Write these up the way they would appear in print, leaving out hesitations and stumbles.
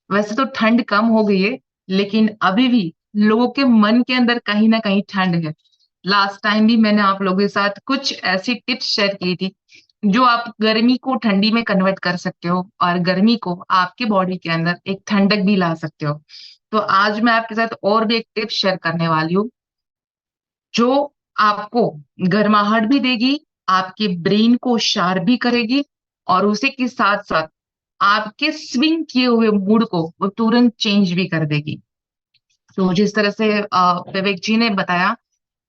वैसे तो ठंड कम हो गई है, लेकिन अभी भी लोगों के मन के अंदर कहीं ना कहीं ठंड है। लास्ट टाइम भी मैंने आप लोगों के साथ कुछ ऐसी टिप्स शेयर की थी जो आप गर्मी को ठंडी में कन्वर्ट कर सकते हो और गर्मी को आपके बॉडी के अंदर एक ठंडक भी ला सकते हो। तो आज मैं आपके साथ और भी एक टिप्स शेयर करने वाली हूँ जो आपको गर्माहट भी देगी, आपके ब्रेन को शार्प भी करेगी, और उसी के साथ साथ आपके स्विंग किए हुए मूड को वो तुरंत चेंज भी कर देगी। तो जिस तरह से विवेक जी ने बताया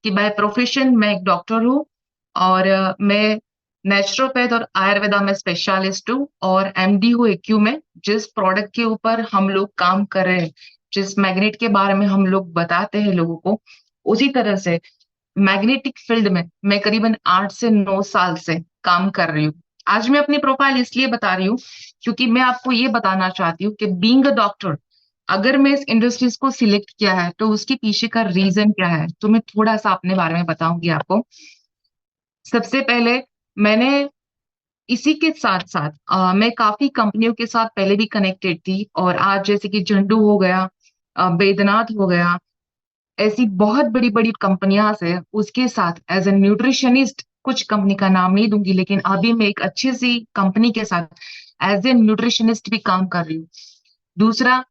कि बाय प्रोफेशन मैं एक डॉक्टर हूँ, और मैं नेचुरोपैथ और आयुर्वेदा में स्पेशलिस्ट हूँ, और एमडी हूँ एक्यू में। जिस प्रोडक्ट के ऊपर हम लोग काम कर रहे हैं, जिस मैग्नेट के बारे में हम लोग बताते हैं लोगों को, उसी तरह से मैग्नेटिक फील्ड में मैं करीबन 8 से 9 साल से काम कर रही हूँ। आज मैं अपनी प्रोफाइल इसलिए बता रही हूँ क्योंकि मैं आपको ये बताना चाहती हूँ कि बीइंग अ डॉक्टर, अगर मैं इस इंडस्ट्रीज को सिलेक्ट किया है तो उसके पीछे का रीजन क्या है, तो मैं थोड़ा सा अपने बारे में बताऊंगी आपको। सबसे पहले मैंने इसी के साथ साथ मैं काफी कंपनियों के साथ पहले भी कनेक्टेड थी, और आज जैसे कि झंडू हो गया, बैद्यनाथ हो गया, ऐसी बहुत बड़ी बड़ी कंपनियां से उसके साथ एज ए न्यूट्रिशनिस्ट, कुछ कंपनी का नाम नहीं दूंगी, लेकिन अभी मैं एक अच्छी सी कंपनी के साथ एज ए न्यूट्रिशनिस्ट भी काम कर रही हूँ। दूसरा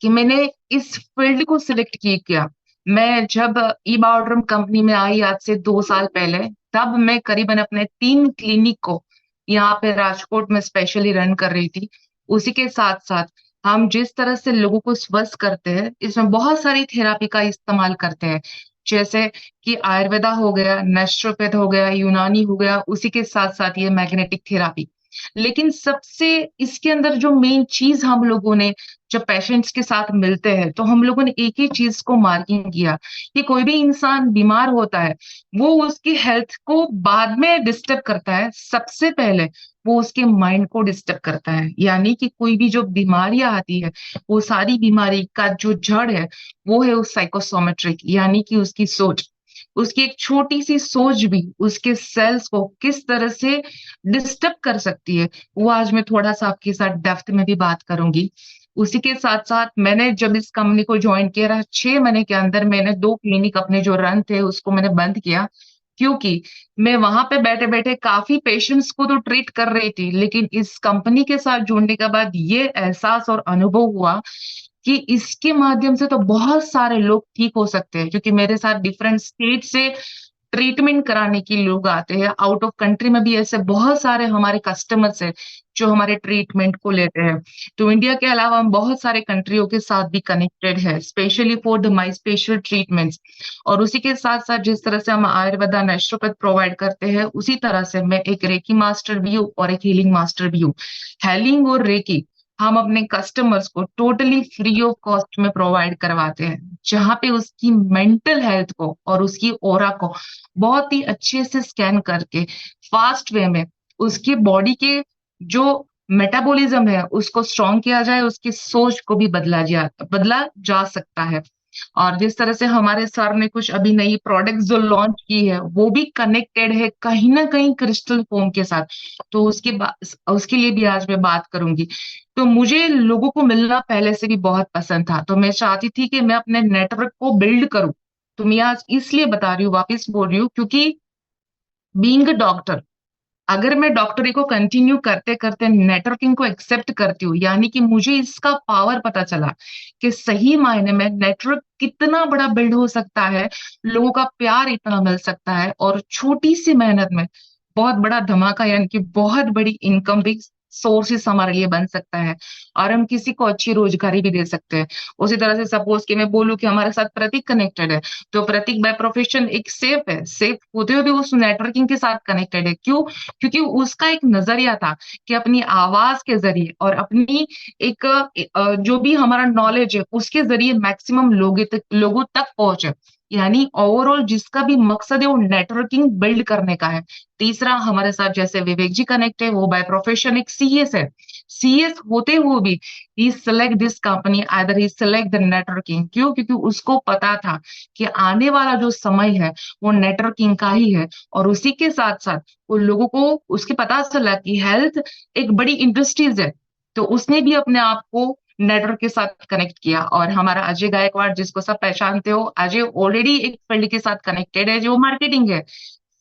कि मैंने इस फील्ड को सिलेक्ट किया, मैं जब ई बायोड्रम कंपनी में आई आज से 2 साल पहले, तब मैं करीबन अपने 3 क्लिनिक को यहाँ पे राजकोट में स्पेशली रन कर रही थी। उसी के साथ साथ हम जिस तरह से लोगों को स्वस्थ करते हैं, इसमें बहुत सारी थेरापी का इस्तेमाल करते हैं, जैसे कि आयुर्वेदा हो गया, नेचुरोपैथ हो गया, यूनानी हो गया, उसी के साथ साथ ये मैग्नेटिक थेरापी। लेकिन सबसे इसके अंदर जो मेन चीज हम लोगों ने जब पेशेंट्स के साथ मिलते हैं तो हम लोगों ने एक ही चीज को मार्किंग किया कि कोई भी इंसान बीमार होता है, वो उसकी हेल्थ को बाद में डिस्टर्ब करता है, सबसे पहले वो उसके माइंड को डिस्टर्ब करता है। यानी कि कोई भी जो बीमारियां आती है, वो सारी बीमारी का जो जड़ है वो है उस साइकोसोमेट्रिक, यानी कि उसकी सोच। उसकी एक छोटी सी सोच भी उसके सेल्स को किस तरह से डिस्टर्ब कर सकती है, वो आज मैं थोड़ा सा आपके साथ डेप्थ में भी बात करूंगी। उसी के साथ साथ मैंने जब इस कंपनी को ज्वाइन किया रहा, 6 महीने के अंदर मैंने 2 क्लिनिक अपने जो रन थे उसको मैंने बंद किया, क्योंकि मैं वहां पे बैठे बैठे काफी पेशेंट्स को तो ट्रीट कर रही थी, लेकिन इस कंपनी के साथ जुड़ने के बाद ये एहसास और अनुभव हुआ कि इसके माध्यम से तो बहुत सारे लोग ठीक हो सकते हैं, क्योंकि मेरे साथ डिफरेंट स्टेट से ट्रीटमेंट कराने के लोग आते हैं, आउट ऑफ कंट्री में भी ऐसे बहुत सारे हमारे कस्टमर्स हैं जो हमारे ट्रीटमेंट को लेते हैं। तो इंडिया के अलावा हम बहुत सारे कंट्रियों के साथ भी कनेक्टेड है, specially for the my special treatments. और उसी के साथ साथ जिस तरह से हम आयुर्वेदा नेचुरोपैथ प्रोवाइड करते हैं, उसी तरह से मैं एक रेकी मास्टर भी हूँ और एक हीलिंग मास्टर भी हूँ। हेलिंग और रेकी हम अपने कस्टमर्स को टोटली फ्री ऑफ कॉस्ट में प्रोवाइड करवाते हैं, जहाँ पे उसकी मेंटल हेल्थ को और उसकी ओरा को बहुत ही अच्छे से स्कैन करके फास्ट वे में उसकी बॉडी के जो मेटाबॉलिज्म है उसको स्ट्रॉन्ग किया जाए, उसकी सोच को भी बदला जा सकता है। और जिस तरह से हमारे सर ने कुछ अभी नई प्रोडक्ट्स जो लॉन्च की है, वो भी कनेक्टेड है कहीं ना कहीं क्रिस्टल फोम के साथ, तो उसके लिए भी आज मैं बात करूंगी। तो मुझे लोगों को मिलना पहले से भी बहुत पसंद था, तो मैं चाहती थी कि मैं अपने नेटवर्क को बिल्ड करूं। तो मैं आज इसलिए बता रही हूँ, वापस बोल रही हूँ, क्योंकि बीइंग अ डॉक्टर, अगर मैं डॉक्टरी को कंटिन्यू करते करते नेटवर्किंग को एक्सेप्ट करती हूँ, यानी कि मुझे इसका पावर पता चला कि सही मायने में नेटवर्क कितना बड़ा बिल्ड हो सकता है, लोगों का प्यार इतना मिल सकता है, और छोटी सी मेहनत में बहुत बड़ा धमाका, यानी कि बहुत बड़ी इनकम भी सोर्सेस हमारे लिए बन सकता है, और हम किसी को अच्छी रोजगारी भी दे सकते हैं। उसी तरह से सपोज कि मैं बोलूं कि हमारे साथ प्रतीक कनेक्टेड है, तो प्रतीक बाय प्रोफेशन एक सेफ है, सेफ होते हुए भी उस नेटवर्किंग के साथ कनेक्टेड है। क्यों? क्योंकि उसका एक नजरिया था कि अपनी आवाज के जरिए और अपनी एक जो भी हमारा नॉलेज है उसके जरिए मैक्सिमम लोगों तक पहुंचे, यानी ओवरऑल जिसका भी मकसद है वो नेटवर्किंग बिल्ड करने का है। तीसरा, हमारे साथ जैसे विवेक जी कनेक्ट है, वो बाय प्रोफेशन एक सीएस है। सीएस होते हुए भी ही सेलेक्ट दिस कंपनी, आइदर ही सेलेक्ट द नेटवर्किंग। क्यों? क्योंकि उसको पता था कि आने वाला जो समय है वो नेटवर्किंग का ही है, और उसी के साथ साथ वो लोगों को उसके पता चला कि हेल्थ एक बड़ी इंडस्ट्रीज है, तो उसने भी अपने आप को नेटवर्क के साथ कनेक्ट किया। और हमारा अजय गायकवाड़, जिसको सब पहचानते हो, अजय ऑलरेडी एक फील्ड के साथ कनेक्टेड है जो मार्केटिंग है,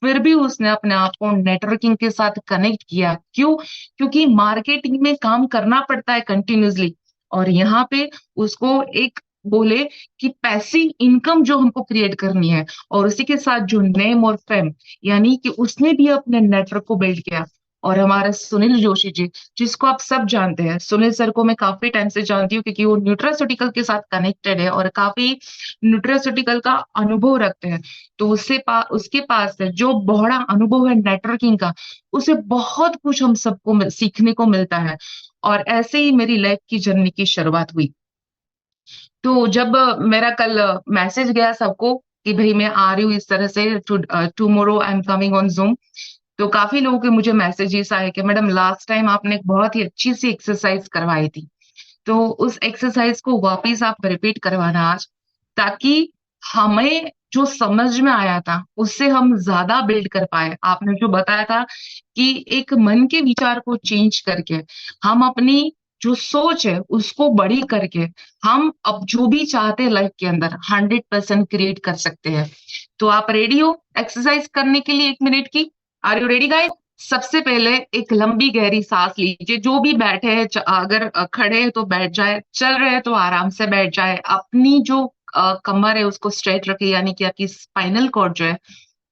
फिर भी उसने अपने आप को नेटवर्किंग के साथ कनेक्ट किया। क्यों? क्योंकि मार्केटिंग में काम करना पड़ता है कंटिन्यूअसली, और यहाँ पे उसको एक बोले कि पैसिव इनकम जो हमको क्रिएट करनी है, और उसी के साथ जो नेम और फेम, यानी कि उसने भी अपने नेटवर्क को बिल्ड किया। और हमारे सुनील जोशी जी, जिसको आप सब जानते हैं, सुनील सर को मैं काफी टाइम से जानती हूँ क्योंकि वो न्यूट्रास्यूटिकल के साथ कनेक्टेड है और काफी न्यूट्रास्यूटिकल का अनुभव रखते हैं। तो उसके पास है जो बड़ा अनुभव है नेटवर्किंग का, उसे बहुत कुछ हम सबको सीखने को मिलता है। और ऐसे ही मेरी लाइफ की जर्नी की शुरुआत हुई। तो जब मेरा कल मैसेज गया सबको कि भाई मैं आ रही हूँ इस तरह से, tomorrow I am coming on zoom, तो काफी लोगों के मुझे मैसेजेस आए कि मैडम लास्ट टाइम आपने एक बहुत ही अच्छी सी एक्सरसाइज करवाई थी, तो उस एक्सरसाइज को वापस आप रिपीट करवाना आज, ताकि हमें जो समझ में आया था उससे हम ज्यादा बिल्ड कर पाए। आपने जो बताया था कि एक मन के विचार को चेंज करके हम अपनी जो सोच है उसको बड़ी करके हम अब जो भी चाहते हैं लाइफ के अंदर 100% क्रिएट कर सकते हैं। तो आप रेडी हो एक्सरसाइज करने के लिए 1 मिनट की? Are you ready guys? सबसे पहले एक लंबी गहरी सांस लीजिए। जो भी बैठे हैं, अगर खड़े हैं तो बैठ जाए, चल रहे हैं तो आराम से बैठ जाए। अपनी जो कमर है उसको स्ट्रेट रखे, यानी कि आपकी स्पाइनल कॉर्ड जो है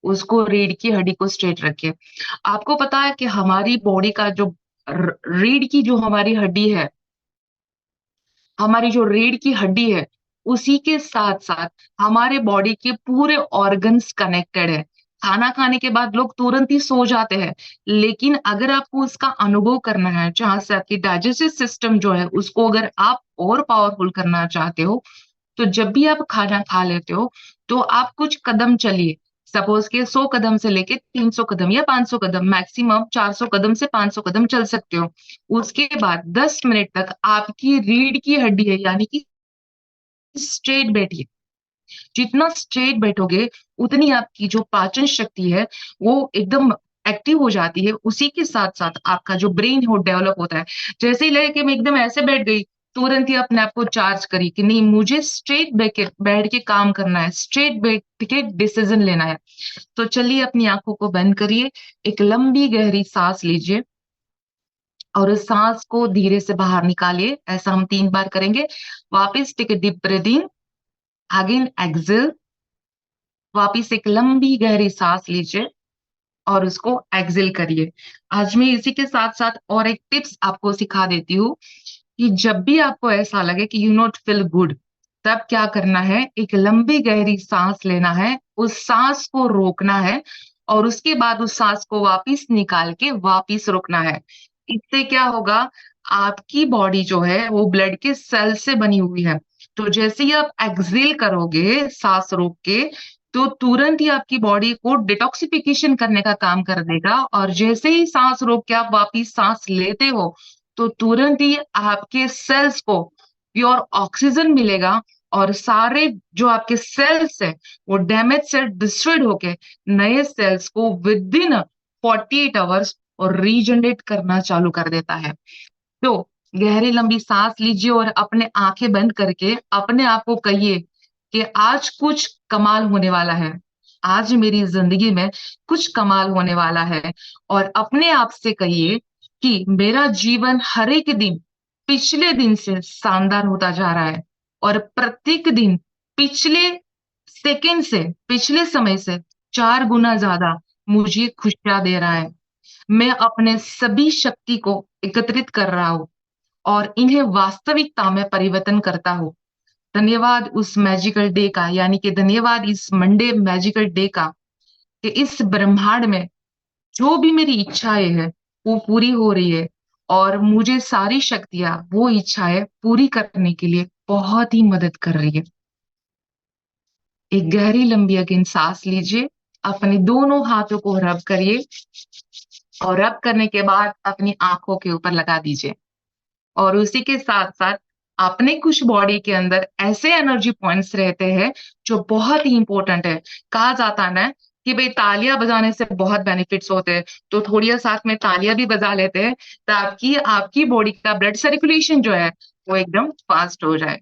उसको, रीढ़ की हड्डी को स्ट्रेट रखे। आपको पता है कि हमारी बॉडी का जो रीढ़ की जो हमारी हड्डी है, हमारी जो रीढ़ की हड्डी है, उसी के साथ साथ हमारे बॉडी के पूरे ऑर्गन्स कनेक्टेड है। खाना खाने के बाद लोग तुरंत ही सो जाते हैं, लेकिन अगर आपको उसका अनुभव करना है, जहां से आपकी डाइजेस्टिव सिस्टम जो है उसको अगर आप और पावरफुल करना चाहते हो, तो जब भी आप खाना खा लेते हो तो आप कुछ कदम चलिए। सपोज के 100 कदम से लेके 300 कदम या 500 कदम, मैक्सिमम 400 कदम से 500 कदम चल सकते हो। उसके बाद 10 मिनट तक आपकी रीढ़ की हड्डी है, यानी कि स्ट्रेट बैठिए। जितना स्ट्रेट बैठोगे उतनी आपकी जो पाचन शक्ति है वो एकदम एक्टिव हो जाती है। उसी के साथ साथ आपका जो ब्रेन है वो डेवलप होता है। जैसे ही लगे कि मैं एकदम ऐसे बैठ गई, तुरंत ही अपने आप को चार्ज करी कि नहीं, मुझे स्ट्रेट बैठ के काम करना है, स्ट्रेट बैठ के डिसीजन लेना है। तो चलिए अपनी आंखों को बंद करिए, एक लंबी गहरी सांस लीजिए और उस सांस को धीरे से बाहर निकालिए। ऐसा हम 3 बार करेंगे। वापिस take a deep breathing, again exhale, वापिस एक लंबी गहरी सांस लीजिए और उसको एक्सेल करिए। आज मैं इसी के साथ साथ और एक टिप्स आपको सिखा देती हूँ कि जब भी आपको ऐसा लगे कि यू नॉट फील गुड, तब क्या करना है, एक लंबी गहरी सांस लेना है, उस सांस को रोकना है और उसके बाद उस सांस को वापिस निकाल के वापिस रोकना है। इससे क्या होगा, आपकी बॉडी जो है वो ब्लड के सेल से बनी हुई है। तो जैसे ही आप एक्सेल करोगे सांस रोक के, तो तुरंत ही आपकी बॉडी को डिटॉक्सिफिकेशन करने का काम कर देगा। और जैसे ही सांस रोक के आप वापिस सांस लेते हो, तो तुरंत ही आपके सेल्स को प्योर ऑक्सीजन मिलेगा और सारे जो आपके सेल्स है वो डैमेज सेल डिस्ट्रॉयड होके नए सेल्स को विद इन 48 आवर्स और रीजनरेट करना चालू कर देता है। तो गहरी लंबी सांस लीजिए और अपने आंखें बंद करके अपने आप को कहिए कि आज कुछ कमाल होने वाला है, आज मेरी जिंदगी में कुछ कमाल होने वाला है। और अपने आप से कहिए कि मेरा जीवन हर एक दिन पिछले दिन से शानदार होता जा रहा है और प्रत्येक दिन पिछले सेकंड से, पिछले समय से 4 गुना ज्यादा मुझे खुशियां दे रहा है। मैं अपने सभी शक्ति को एकत्रित कर रहा हूँ और इन्हें वास्तविकता में परिवर्तन करता हूँ। धन्यवाद उस मैजिकल डे का, यानी कि धन्यवाद इस मंडे मैजिकल डे का, कि इस ब्रह्मांड में जो भी मेरी इच्छाएं है वो पूरी हो रही है और मुझे सारी शक्तियां वो इच्छाएं पूरी करने के लिए बहुत ही मदद कर रही है। एक गहरी लंबी अगेन सांस लीजिए, अपने दोनों हाथों को रब करिए और रब करने के बाद अपनी आंखों के ऊपर लगा दीजिए। और उसी के साथ साथ अपने कुछ बॉडी के अंदर ऐसे एनर्जी पॉइंट्स रहते हैं जो बहुत ही इंपॉर्टेंट है। कहा जाता है ना कि भाई तालियां बजाने से बहुत बेनिफिट्स होते हैं, तो थोड़ी देर साथ में तालियां भी बजा लेते हैं ताकि आपकी बॉडी का ब्लड सर्कुलेशन जो है वो एकदम फास्ट हो जाए।